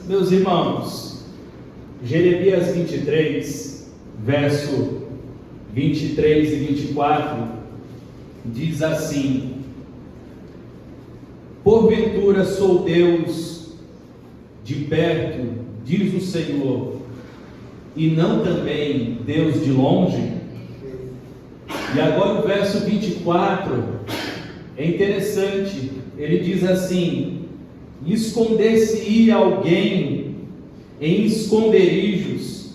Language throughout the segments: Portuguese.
Meus irmãos, Jeremias 23, verso 23 e 24, diz assim: porventura sou Deus de perto, diz o Senhor, e não também Deus de longe? E agora o verso 24 é interessante, ele diz assim: esconder-se-ia alguém em esconderijos,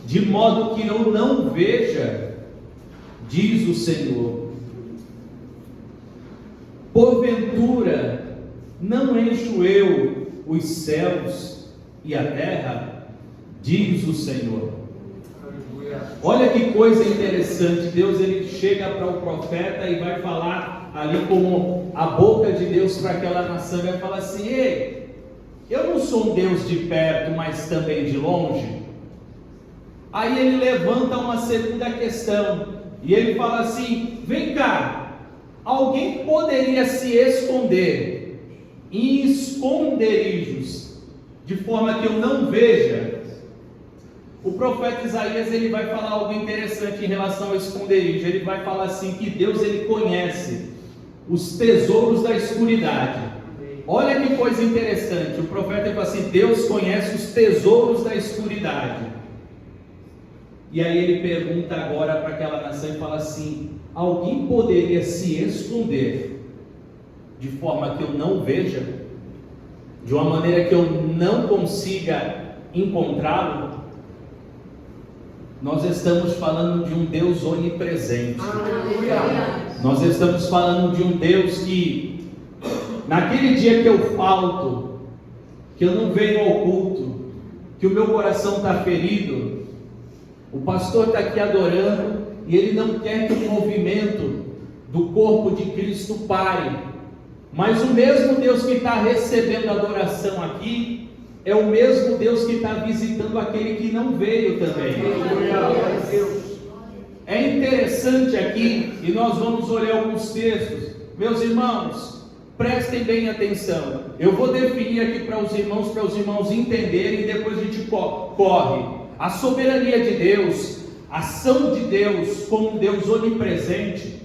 de modo que eu não veja, diz o Senhor. Porventura não encho eu os céus e a terra, diz o Senhor. Olha que coisa interessante. Deus ele chega para o profeta e vai falar ali como a boca de Deus para aquela nação, vai falar assim: ei, eu não sou um Deus de perto, mas também de longe? Aí ele levanta uma segunda questão e ele fala assim: vem cá, alguém poderia se esconder em esconderijos de forma que eu não veja? O profeta Isaías ele vai falar algo interessante em relação ao esconderijo. Ele vai falar assim que Deus ele conhece os tesouros da escuridade. Olha que coisa interessante. O profeta ele fala assim: Deus conhece os tesouros da escuridade. E aí ele pergunta agora para aquela nação e fala assim: alguém poderia se esconder de forma que eu não veja, de uma maneira que eu não consiga encontrá-lo? Nós estamos falando de um Deus onipresente. Nós estamos falando de um Deus que, naquele dia que eu falto, que eu não venho ao culto, que o meu coração está ferido, o pastor está aqui adorando e ele não quer que o movimento do corpo de Cristo pare, mas o mesmo Deus que está recebendo adoração aqui é o mesmo Deus que está visitando aquele que não veio também. É interessante aqui, e nós vamos olhar alguns textos. Meus irmãos, prestem bem atenção. Eu vou definir aqui para os irmãos entenderem, e depois a gente corre. A soberania de Deus, a ação de Deus como um Deus onipresente,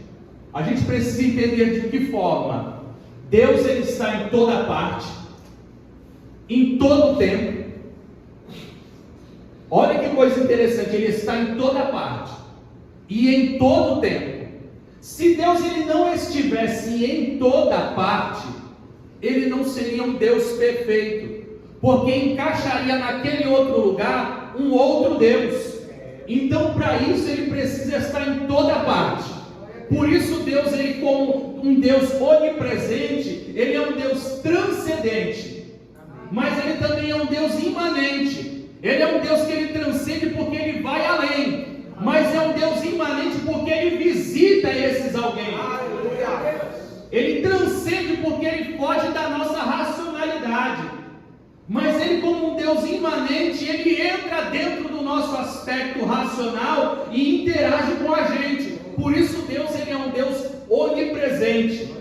a gente precisa entender de que forma. Deus ele está em toda parte, em todo tempo. Olha que coisa interessante, ele está em toda parte e em todo tempo. Se Deus ele não estivesse em toda parte, ele não seria um Deus perfeito, porque encaixaria naquele outro lugar um outro Deus. Então para isso ele precisa estar em toda parte. Por isso Deus ele, como um Deus onipresente, ele é um Deus transcendente. Mas ele também é um Deus imanente. Ele é um Deus que ele transcende porque ele vai além. Mas é um Deus imanente porque ele visita esses alguém. Ele transcende porque ele foge da nossa racionalidade. Mas ele, como um Deus imanente, ele entra dentro do nosso aspecto racional e interage com a gente. Por isso Deus ele é um Deus onipresente.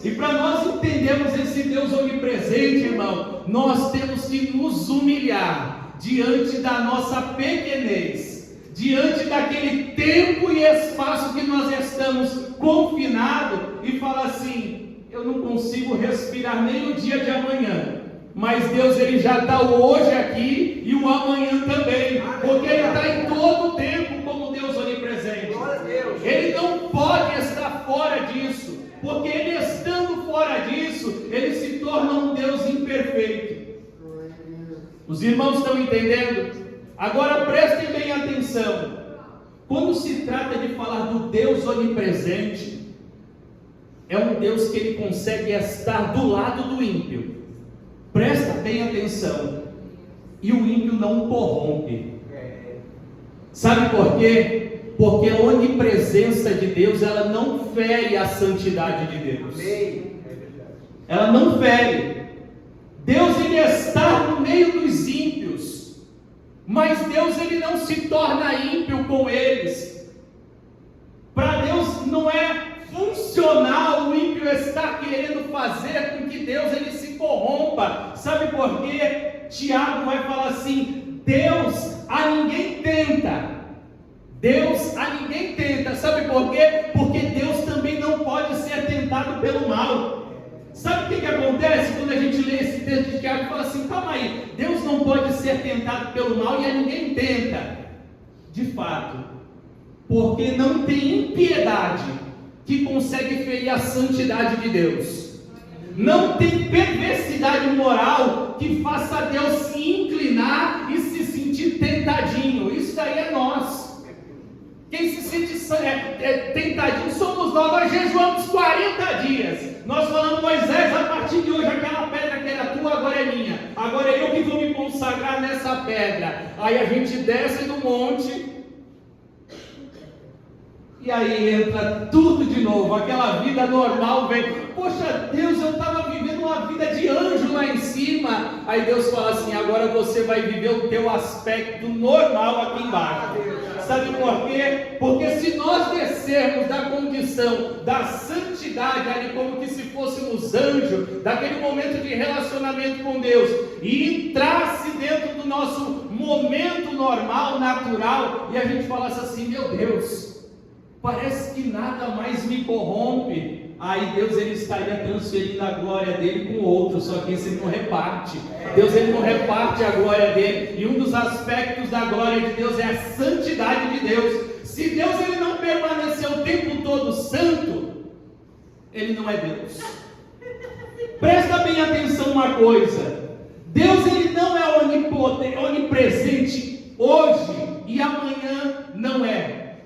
E para nós entendermos esse Deus onipresente, irmão, nós temos que nos humilhar diante da nossa pequenez, diante daquele tempo e espaço que nós estamos confinados, e falar assim: eu não consigo respirar nem o dia de amanhã, mas Deus ele já está hoje aqui e o amanhã também, porque ele está em todo o tempo como Deus onipresente. Ele não pode estar fora disso, porque ele estando fora disso, ele se torna um Deus imperfeito. Os irmãos estão entendendo? Agora prestem bem atenção. Quando se trata de falar do Deus onipresente, é um Deus que ele consegue estar do lado do ímpio. Presta bem atenção. E o ímpio não o corrompe. Sabe por quê? Porque a onipresença de Deus, ela não fere a santidade de Deus. Ela não fere. Deus ele está no meio dos ímpios, mas Deus ele não se torna ímpio com eles. Para Deus não é funcional o ímpio estar querendo fazer com que Deus ele se corrompa. Sabe por quê? Tiago vai falar assim: Deus a ninguém tenta. Deus a ninguém tenta. Sabe por quê? Porque Deus também não pode ser tentado pelo mal. Sabe o que acontece quando a gente lê esse texto de Tiago e fala assim: calma aí, Deus não pode ser tentado pelo mal e a ninguém tenta. De fato, porque não tem impiedade que consegue ferir a santidade de Deus. Não tem perversidade moral que faça Deus se inclinar e se sentir tentadinho. Isso daí é nós. Quem se sente tentadinho somos nós. Nós jejuamos 40 dias. Nós falamos: Moisés, a partir de hoje aquela pedra que era tua agora é minha. Agora é eu que vou me consagrar nessa pedra. Aí a gente desce do monte. E aí entra tudo de novo, aquela vida normal vem. Poxa Deus, eu estava vivendo uma vida de anjo lá em cima. Aí Deus fala assim: agora você vai viver o teu aspecto normal aqui embaixo. Sabe por quê? Porque se nós descermos da condição da santidade, ali como que se fôssemos anjos, daquele momento de relacionamento com Deus, e entrasse dentro do nosso momento normal, natural, e a gente falasse assim: meu Deus, parece que nada mais me corrompe. Aí Deus ele estaria transferindo a glória dele com outro, só que esse ele não reparte. Deus ele não reparte a glória dele. E um dos aspectos da glória de Deus é a santidade de Deus. Se Deus ele não permanecer o tempo todo santo, ele não é Deus. Presta bem atenção uma coisa: Deus ele não é onipresente hoje e amanhã não é.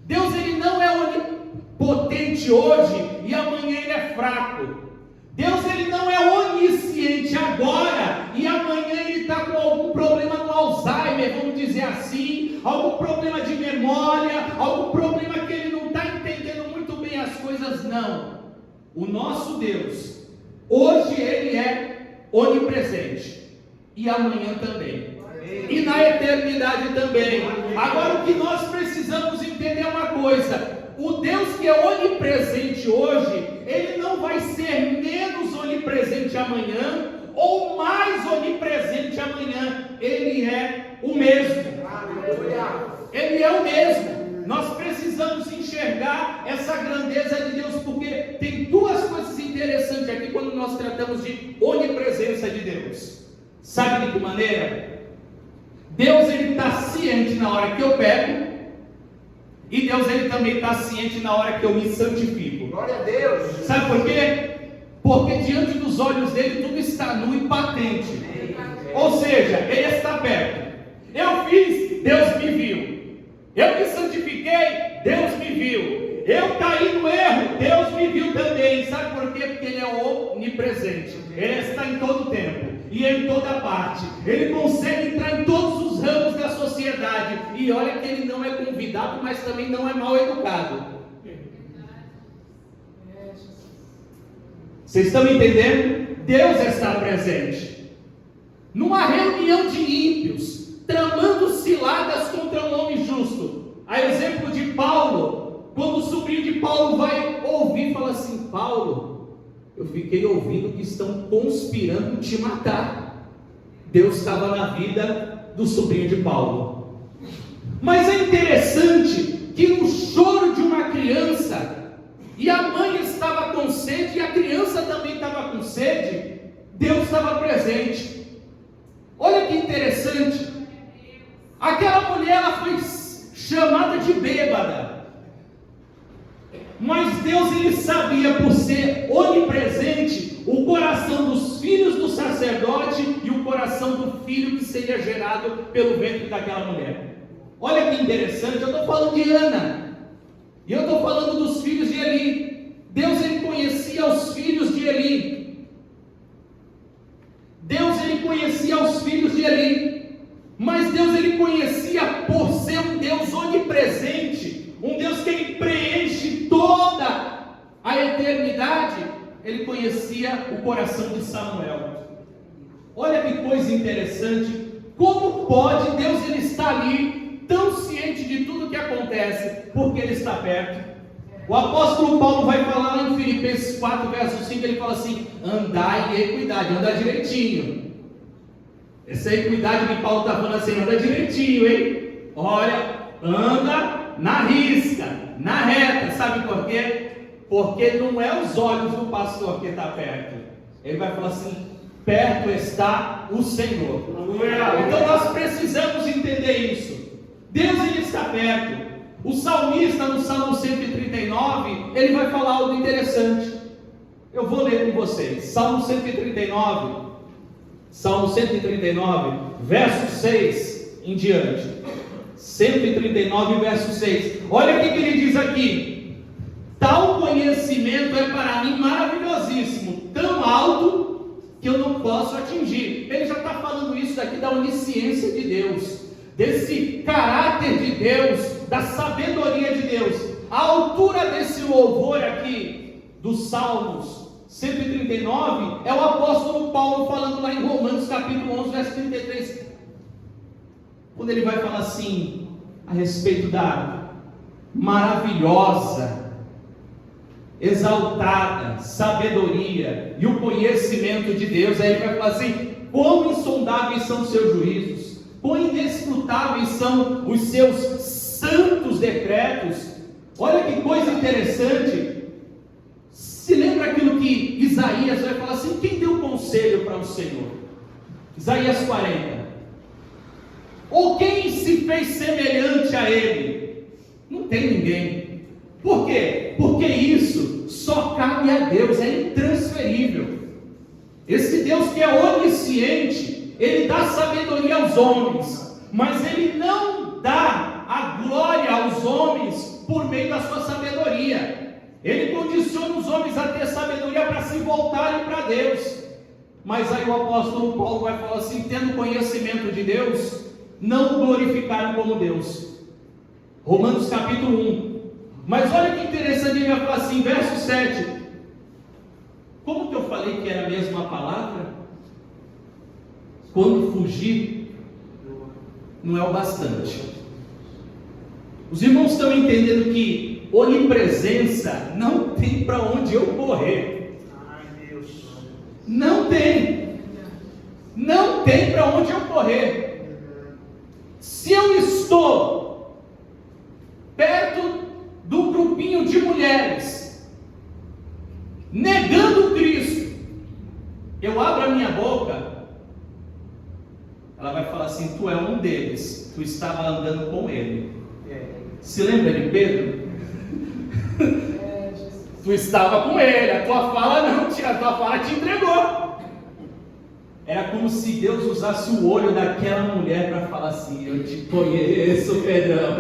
Deus ele não é onipotente hoje e amanhã ele é fraco. Deus ele não é onisciente agora e amanhã ele está com algum problema no Alzheimer, vamos dizer assim, algum problema de memória, algum problema que ele não está entendendo muito bem as coisas. Não. O nosso Deus, hoje ele é onipresente e amanhã também. E na eternidade também. Agora o que nós precisamos entender é uma coisa: o Deus que é onipresente hoje, ele não vai ser menos onipresente amanhã ou mais onipresente amanhã. Ele é o mesmo. Ele é o mesmo. Nós precisamos enxergar essa grandeza de Deus, porque tem duas coisas interessantes aqui quando nós tratamos de onipresença de Deus. Sabe de que maneira? Deus ele está ciente na hora que eu pego, e Deus ele também está ciente na hora que eu me santifico. Glória a Deus. Sabe por quê? Porque diante dos olhos dele tudo está nu e patente. Ou seja, ele está perto. Eu fiz, Deus me viu. Eu me santifiquei, Deus me viu. Eu caí no erro, Deus me viu também. Sabe por quê? Porque ele é onipresente. Ele está em todo tempo e em toda parte. Ele consegue entrar em todos os ramos da sociedade. E olha que ele não é convidado, mas também não é mal educado. Vocês estão me entendendo? Deus está presente. Numa reunião de ímpios, tramando ciladas contra um homem justo. A exemplo de Paulo, quando o sobrinho de Paulo vai ouvir, fala assim: Paulo, eu fiquei ouvindo que estão conspirando te matar. Deus estava na vida do sobrinho de Paulo. Mas é interessante que no choro de uma criança, e a mãe estava com sede, e a criança também estava com sede, Deus estava presente. Olha que interessante. Aquela mulher, ela foi chamada de bêbada, mas Deus ele sabia, por ser onipresente, o coração dos filhos do sacerdote e o coração do filho que seria gerado pelo ventre daquela mulher. Olha que interessante. Eu estou falando de Ana, e eu estou falando dos filhos de Eli. Deus ele conhecia os filhos de Eli. Deus ele conhecia os filhos de Eli. Mas Deus ele conhecia por ser um Deus onipresente, um Deus que ele preenche toda a eternidade. Ele conhecia o coração de Samuel. Olha que coisa interessante. Como pode Deus ele estar ali tão ciente de tudo que acontece? Porque ele está perto. O apóstolo Paulo vai falar lá em Filipenses 4, verso 5, ele fala assim: andai em equidade, anda direitinho. Essa equidade que Paulo está falando assim, anda direitinho, hein? Olha, anda na risca, na reta. Sabe por quê? Porque não é os olhos do pastor que está perto. Ele vai falar assim: perto está o Senhor. Então nós precisamos entender isso. Deus, ele está perto. O salmista, no Salmo 139, ele vai falar algo interessante. Eu vou ler com vocês. Salmo 139, verso 6 em diante. 139, verso 6. Olha o que ele diz aqui: tal conhecimento é para mim maravilhosíssimo, tão alto que eu não posso atingir. Ele já está falando isso daqui da onisciência de Deus, desse caráter de Deus, da sabedoria de Deus. A altura desse louvor aqui dos Salmos 139 é o apóstolo Paulo falando lá em Romanos capítulo 11, verso 33, quando ele vai falar assim a respeito da maravilhosa, exaltada sabedoria e o conhecimento de Deus. Aí ele vai falar assim: quão insondáveis são os seus juízos, quão inescrutáveis são os seus santos decretos. Olha que coisa interessante. Se lembra aquilo que Isaías vai falar assim: quem deu conselho para o Senhor? Isaías 40. Ou quem se fez semelhante a ele? Não tem ninguém. Por quê? Porque isso só cabe a Deus, é intransferível. Esse Deus que é onisciente, ele dá sabedoria aos homens, mas ele não dá a glória aos homens por meio da sua sabedoria. Ele condiciona os homens a ter sabedoria para se voltarem para Deus. Mas aí o apóstolo Paulo vai falar assim: tendo conhecimento de Deus, não glorificaram como Deus. Romanos capítulo 1. Mas olha que interessante, ele vai falar assim, verso 7. Como que eu falei que era a mesma palavra? Quando fugir, não é o bastante. Os irmãos estão entendendo que onipresença não tem para onde eu correr. Não tem. Não tem para onde eu correr. Se eu estou perto do grupinho de mulheres negando Cristo, eu abro a minha boca, ela vai falar assim: tu é um deles, tu estava andando com ele. Se lembra de Pedro? Tu estava com ele, a tua fala não, a tua fala te entregou. Era como se Deus usasse o olho daquela mulher para falar assim: eu te conheço, Pedrão.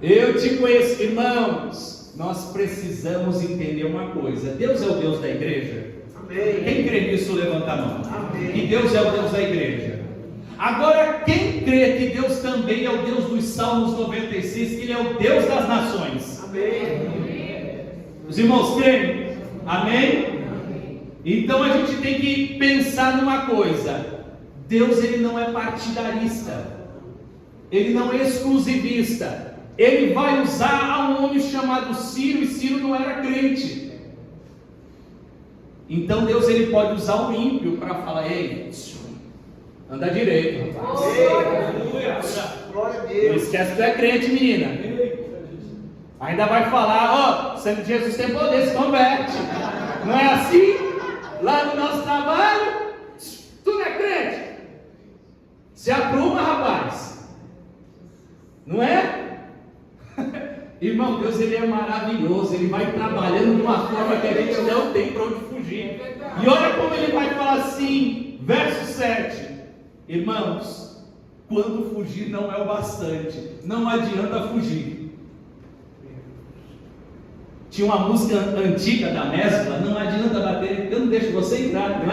Eu te conheço. Irmãos, nós precisamos entender uma coisa: Deus é o Deus da igreja. Amém. Quem crê nisso, levanta a mão. Amém. Que Deus é o Deus da igreja. Agora, quem crê que Deus também é o Deus dos Salmos 96, que Ele é o Deus das nações? Amém. Os irmãos creem? Amém? Então a gente tem que pensar numa coisa: Deus, ele não é partidarista, ele não é exclusivista. Ele vai usar um homem chamado Ciro, e Ciro não era crente. Então Deus, ele pode usar o ímpio para falar: ei, anda direito, rapaz. Não esquece que tu é crente, menina. Ainda vai falar: ó, sangue de Jesus tem poder, se converte. Não é assim? Lá no nosso trabalho, tu não é crente? Se apruma, rapaz. Não é? Irmão, Deus, ele é maravilhoso. Ele vai trabalhando de uma forma que a gente não tem para onde fugir. E olha como ele vai falar assim, verso 7. Irmãos, quando fugir não é o bastante, não adianta fugir. Tinha uma música antiga da Mescla: não adianta bater, eu não deixo você entrar. Não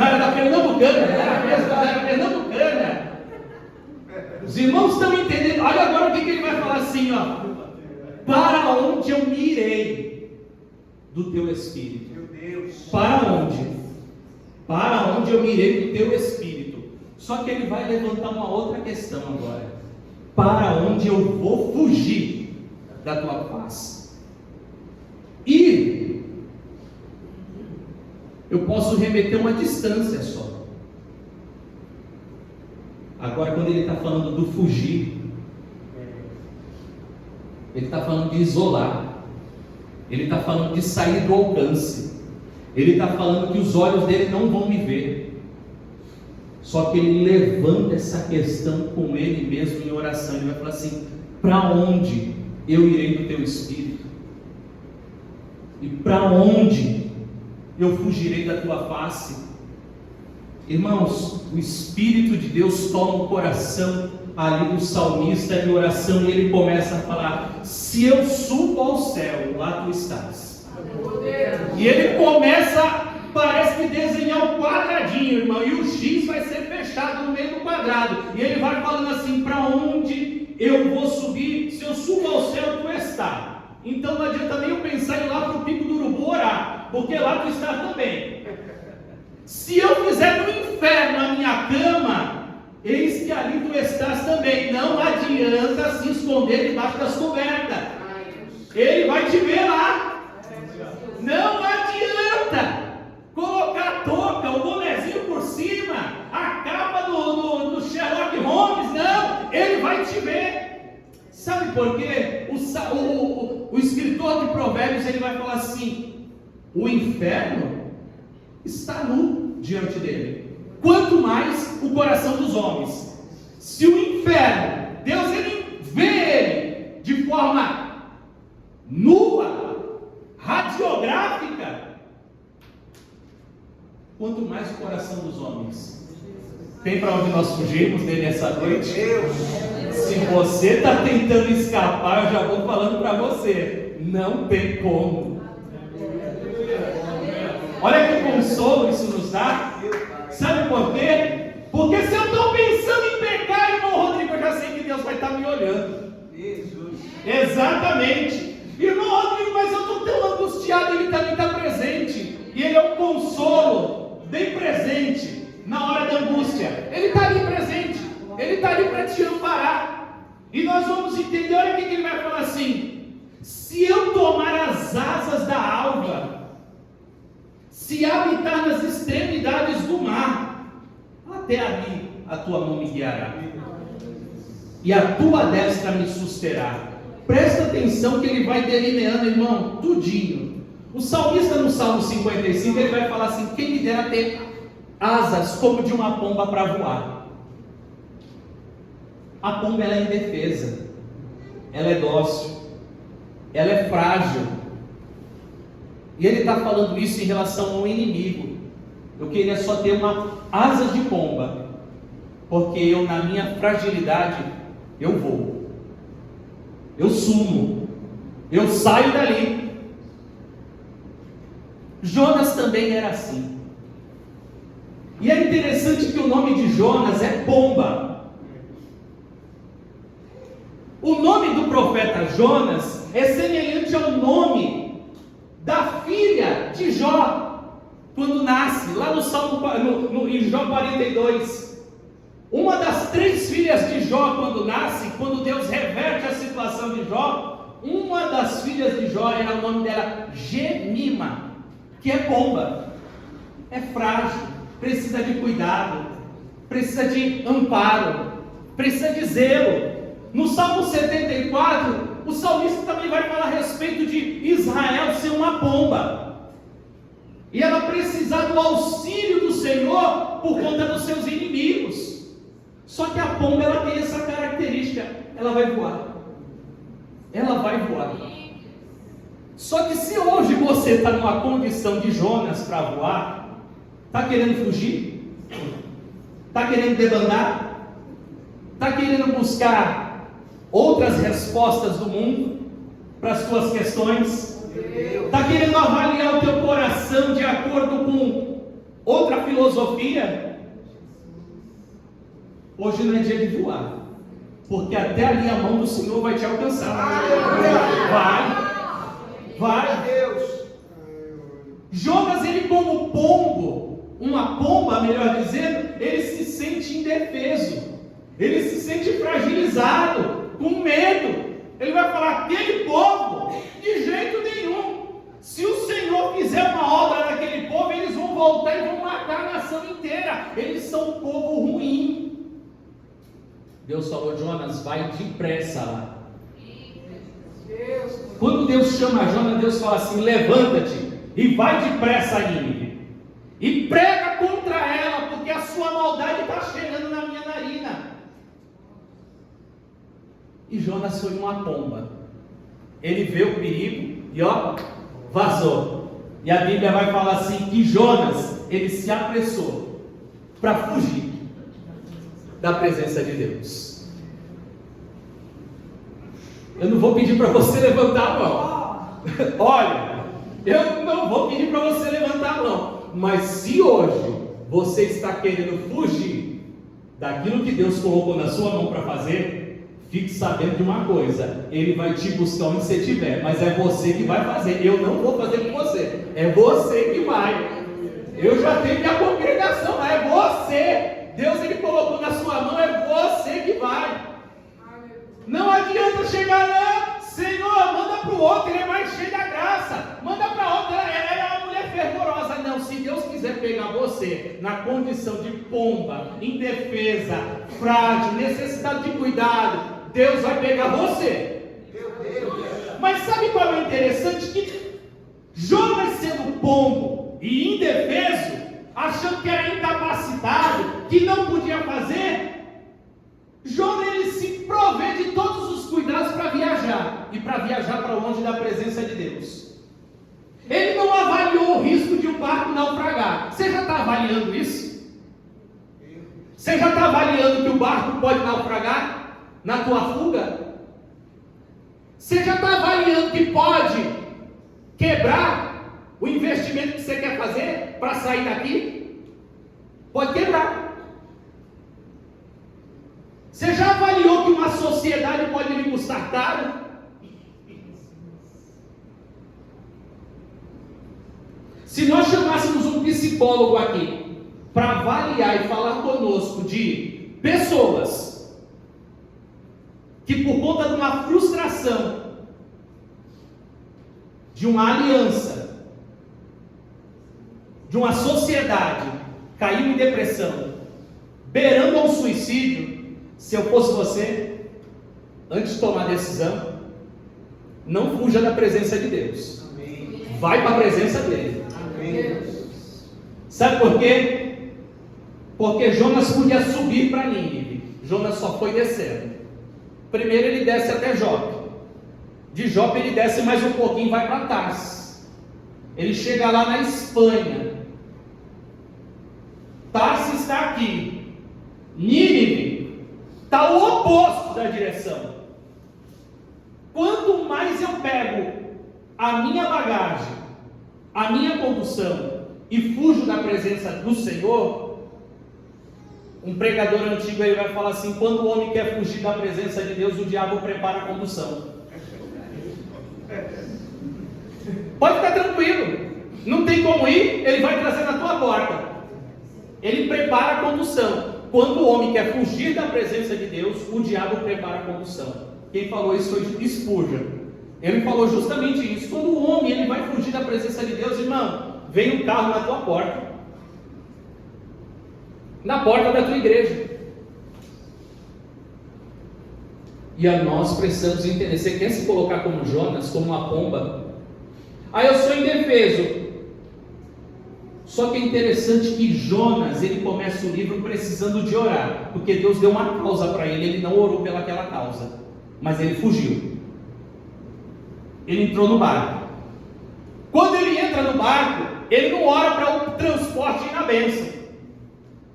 era da Pernambucana, era Pernambucana. Os irmãos estão entendendo. Olha agora o que ele vai falar assim, ó: para onde eu me irei do teu espírito? Meu Deus. Para onde? Para onde eu me irei do teu espírito? Só que ele vai levantar uma outra questão agora: para onde eu vou fugir da tua face? E eu posso remeter uma distância só. Agora, quando ele está falando do fugir, ele está falando de isolar, ele está falando de sair do alcance, ele está falando que os olhos dele não vão me ver. Só que ele levanta essa questão com ele mesmo em oração. Ele vai falar assim: para onde eu irei do teu espírito? E para onde eu fugirei da tua face? Irmãos, o Espírito de Deus toma o coração ali do salmista em oração, e ele começa a falar: se eu subo ao céu, lá tu estás. E ele começa, parece que desenhar um quadradinho, irmão, e o X vai ser fechado no meio do quadrado, e ele vai falando assim: para onde eu vou subir? Se eu subo ao céu, tu estás. Então não adianta nem eu pensar em ir lá para o pico do urubu orar, porque lá tu estás também. Se eu fizer no inferno a minha cama, eis que ali tu estás também. Não adianta se esconder debaixo das cobertas, ele vai te ver lá. Não adianta colocar a touca, o bonezinho por cima, a capa do Sherlock Holmes. Não, ele vai te ver. Sabe por quê? O escritor de Provérbios, ele vai falar assim: o inferno está nu diante dele, quanto mais o coração dos homens. Se o inferno, Deus ele vê ele de forma nua, radiográfica, quanto mais o coração dos homens. Tem para onde nós fugirmos dele essa noite? Se você está tentando escapar, eu já vou falando para você: não tem como. Olha que consolo isso nos dá. Sabe por quê? Porque se eu estou pensando em pecar, irmão Rodrigo, eu já sei que Deus vai estar me olhando. Exatamente. Irmão Rodrigo, mas eu estou tão angustiado. Ele também está presente, e ele é um consolo bem presente na hora da angústia. Ele está ali presente, ele está ali para te amparar. E nós vamos entender, olha o que ele vai falar assim: se eu tomar as asas da alva, se habitar nas extremidades do mar, até ali a tua mão me guiará, e a tua destra me susterá. Presta atenção que ele vai delineando, irmão, tudinho. O salmista no Salmo 55, ele vai falar assim: quem me dera ter asas como de uma pomba para voar. A pomba, ela é indefesa, ela é dócil, ela é frágil. E ele está falando isso em relação ao inimigo. Eu queria só ter uma asa de pomba, porque eu, na minha fragilidade, eu vou, eu sumo, eu saio dali. Jonas também era assim. E é interessante que o nome de Jonas é pomba. O nome do profeta Jonas é semelhante ao nome da filha de Jó, quando nasce, lá no Salmo, em Jó 42. Uma das 3 filhas de Jó, quando nasce, quando Deus reverte a situação de Jó, uma das filhas de Jó, era o nome dela Gemima, que é pomba, é frágil, precisa de cuidado, precisa de amparo, precisa de zelo. No Salmo 74, o salmista também vai falar a respeito de Israel ser uma pomba, e ela precisar do auxílio do Senhor por conta dos seus inimigos. Só que a pomba, ela tem essa característica: ela vai voar, ela vai voar. Só que se hoje você está numa condição de Jonas para voar, está querendo fugir? Está querendo debandar? Está querendo buscar outras respostas do mundo para as tuas questões? Está querendo avaliar o teu coração de acordo com outra filosofia? Hoje não é dia de voar, porque até ali a mão do Senhor vai te alcançar. Vai. Jonas, ele como pombo, uma pomba, melhor dizendo, ele se sente indefeso, ele se sente fragilizado, com medo. Ele vai falar: aquele povo, de jeito nenhum. Se o Senhor fizer uma obra naquele povo, eles vão voltar e vão matar a nação inteira. Eles são um povo ruim. Deus falou: Jonas, vai depressa lá. Quando Deus chama Jonas, Deus fala assim: levanta-te e vai depressa a Nínive e prega contra ela, porque a sua maldade está chegando na minha narina. E Jonas foi uma pomba. Ele vê o perigo e vazou. E a Bíblia vai falar assim, que Jonas, ele se apressou para fugir da presença de Deus. Eu não vou pedir para você levantar a mão. Olha, eu não vou pedir para você levantar a mão. Mas se hoje você está querendo fugir daquilo que Deus colocou na sua mão para fazer, fique sabendo de uma coisa: Ele vai te buscar onde você estiver, mas é você que vai fazer. Eu não vou fazer com você, é você que vai. Eu já tenho minha congregação lá, é você. Deus, Ele colocou na sua mão, é você que vai. Não adianta chegar lá, Senhor, manda para o outro, ele é mais cheio da graça. Manda para outra, ela é uma mulher fervorosa. Não, se Deus quiser pegar você na condição de pomba, indefesa, frágil, necessidade de cuidado, Deus vai pegar você. Mas sabe qual é o interessante? Que Jonas, sendo pombo e indefeso, achando que era incapacitado, que não podia fazer, Jonas, ele se provê de todos os cuidados para viajar, e para viajar para longe da presença de Deus. Ele não avaliou o risco de um barco naufragar. Você já está avaliando isso? Você já está avaliando que o barco pode naufragar na tua fuga? Você já está avaliando que pode quebrar o investimento que você quer fazer para sair daqui? Pode quebrar. Você já avaliou que uma sociedade pode lhe custar caro? Se nós chamássemos um psicólogo aqui para avaliar e falar conosco de pessoas que, por conta de uma frustração, de uma aliança, de uma sociedade, caiu em depressão, beirando ao suicídio, se eu fosse você, antes de tomar decisão, não fuja da presença de Deus. Amém. Vai para a presença dele. Amém. Sabe por quê? Porque Jonas podia subir para Nínive. Jonas só foi descendo. Primeiro ele desce até Jope. De Jope ele desce mais um pouquinho e vai para Tarsis. Ele chega lá na Espanha. Tarsis está aqui. Nínive está o oposto da direção. Quanto mais eu pego a minha bagagem, a minha condução e fujo da presença do Senhor, um pregador antigo ele vai falar assim: quando o homem quer fugir da presença de Deus, o diabo prepara a condução. Pode ficar tranquilo, não tem como ir, ele vai trazer na tua porta. Ele prepara a condução. Quando o homem quer fugir da presença de Deus, o diabo prepara a condução. Quem falou isso foi Spurgeon. Ele falou justamente isso. Quando o homem ele vai fugir da presença de Deus, irmão, vem um carro na tua porta, na porta da tua igreja. E a nós precisamos entender. Você quer se colocar como Jonas, como uma pomba? Eu sou indefeso. Só que é interessante que Jonas, ele começa o livro precisando de orar, porque Deus deu uma causa para ele, ele não orou pelaquela causa, mas ele fugiu. Ele entrou no barco. Quando ele entra no barco, ele não ora para o transporte e na bênção.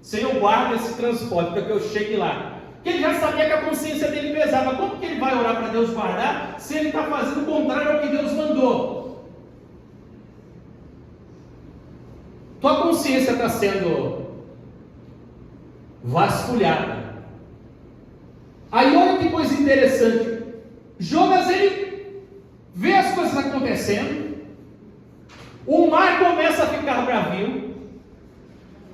Senhor, guarda esse transporte para que eu chegue lá. Porque ele já sabia que a consciência dele pesava. Como que ele vai orar para Deus guardar, se ele está fazendo o contrário ao que Deus mandou? Tua consciência está sendo vasculhada. Aí olha que coisa interessante. Jonas, ele vê as coisas acontecendo. O mar começa a ficar bravio.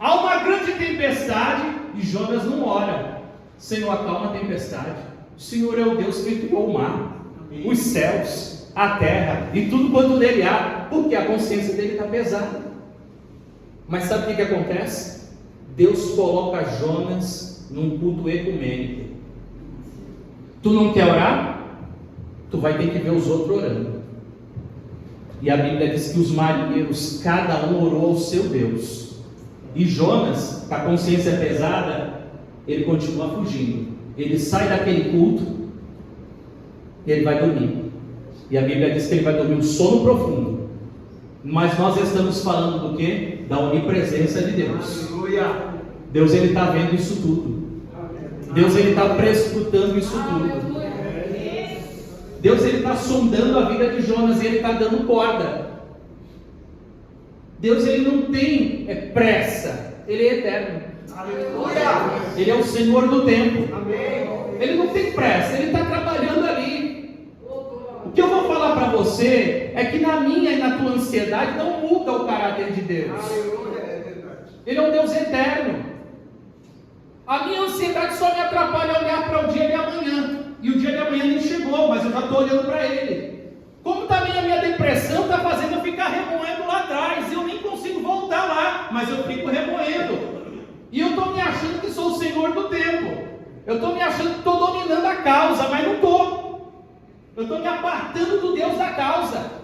Há uma grande tempestade. E Jonas não ora: Senhor, acalma a tempestade. O Senhor é o Deus que criou o mar, os céus, a terra e tudo quanto nele há. Porque a consciência dele está pesada. Mas sabe o que acontece? Deus coloca Jonas num culto ecumênico. Tu não quer orar? Tu vai ter que ver os outros orando. E a Bíblia diz que os marinheiros, cada um orou ao seu Deus. E Jonas, com a consciência pesada, ele continua fugindo. Ele sai daquele culto e ele vai dormir. E a Bíblia diz que ele vai dormir um sono profundo. Mas nós estamos falando do quê? Da onipresença de Deus. Aleluia. Deus, ele está vendo isso tudo. Deus, ele está prescrutando isso tudo. Deus, ele está sondando a vida de Jonas e ele está dando corda. Deus, ele não tem pressa. Ele é eterno. Aleluia. Ele é o Senhor do tempo. Amém. Ele não tem pressa, ele está trabalhando ali. O que eu vou falar para você é que na minha e na tua ansiedade não muda o caráter de Deus. Aleluia. É verdade. Ele é um Deus eterno. A minha ansiedade só me atrapalha olhar para o dia de amanhã. E o dia de amanhã nem chegou, mas eu já estou olhando para ele. Como também a minha depressão está fazendo eu ficar remoendo lá atrás. Eu nem consigo voltar lá, mas eu fico remoendo. E eu estou me achando que sou o Senhor do tempo. Eu estou me achando que estou dominando a causa, mas não estou. Eu estou me apartando do Deus da causa.